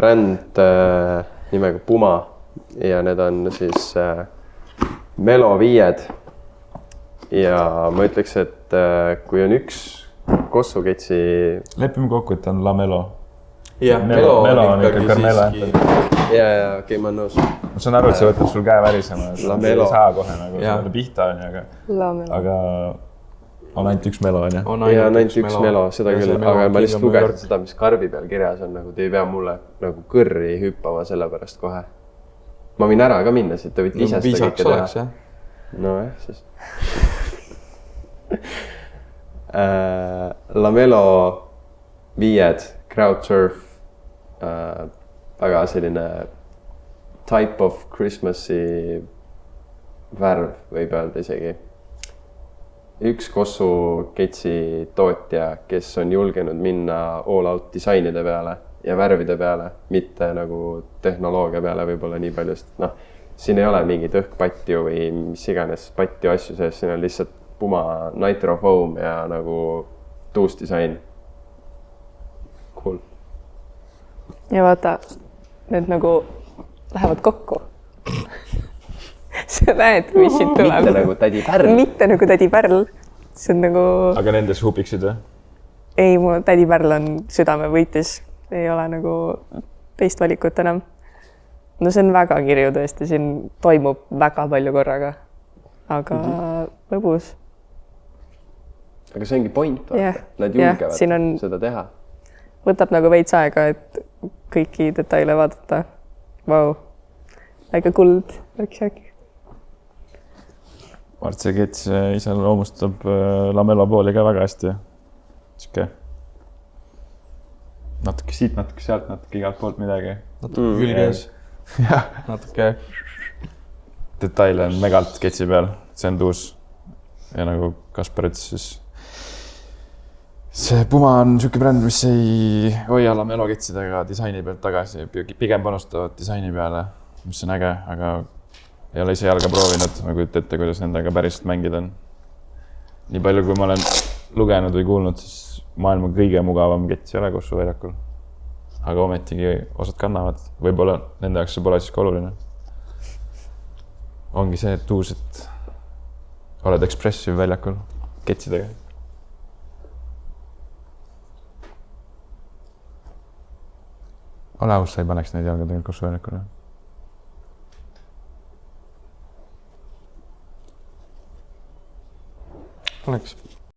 bränd nimega Puma ja need on siis Melo 5. Ja ma ütleks, et kui on üks kossuketsi... Lepime kokku, et on La Melo. Jah, Melo on ikkagi Carmela. Ja, okei, ma olen nõus. Ma saan aru, et see võtab sul käe värisema. La Melo. Ei saa kohe nagu pihta on, aga on ainult üks Melo on, jah? Ja on ainult üks Melo, seda küll, aga ma lihtsalt lugesin seda, mis karbi peal kirjas on, nagu te ei pea mulle nagu kõrri hüppama selle pärast kohe. Ma võin ära ka minna siit, te võite ise seda kõike teha. No jah, siis. La Melo 5, crowd surf, väga selline type of Christmasi värv võib öelda isegi. Üks kossu ketsi tootja, kes on julgenud minna all out disainide peale ja värvide peale, mitte nagu tehnoloogia peale võib-olla nii palju, sest siin ei ole mingit õhkpatju või mis iganes patju asju sees, siin on lihtsalt Puma Nitro Foam ja nagu tuusdisain. Cool. Ja vaata, need nagu lähevad kokku. Sa näed, mis siit tuleb. Mitte nagu tädi Pärl. Mitte nagu tädi Pärl. See on nagu... Aga nendes hupiksid või? Ei, mu tädi Pärl on südamevõitis. Ei ole nagu teist valikut enam. No see on väga kirju tõesti, siin toimub väga palju korraga. Aga lõbus. Aga see ongi point, vaata. Nad julgevad seda teha. Võtab nagu veits aega, et kõiki detaile vaadata. Vau. Aega kuld, väiksak. Mart, see kets ise loomustab La Melo pooli ka väga hästi. Siuke natuke siit, natuke sealt, natuke igalt poolt midagi. Natuke külges. Natuke. Detaile on megalt ketsi peal. See on tuus. Ja nagu Kaspar ütles, siis see Puma on siuke bränd, mis ei hoia La Melo ketsidega disaini pealt tagasi. Pigem panustavad disaini peale, mis on äge, aga ei ole ise jalga proovinud, ma kujutan ette, kuidas nendega päriselt mängida on. Nii palju, kui ma olen lugenud või kuulnud, siis maailma kõige mugavam kets ei ole kossu väljakul. Aga ometigi osad kannavad. Võib-olla nende jaoks see pole siis ka oluline. Ongi see tuus, et oled ekspressiv väljakul ketsidega. Ole aus, sa ei paneks neid jalga tegelikult kossu väljakul.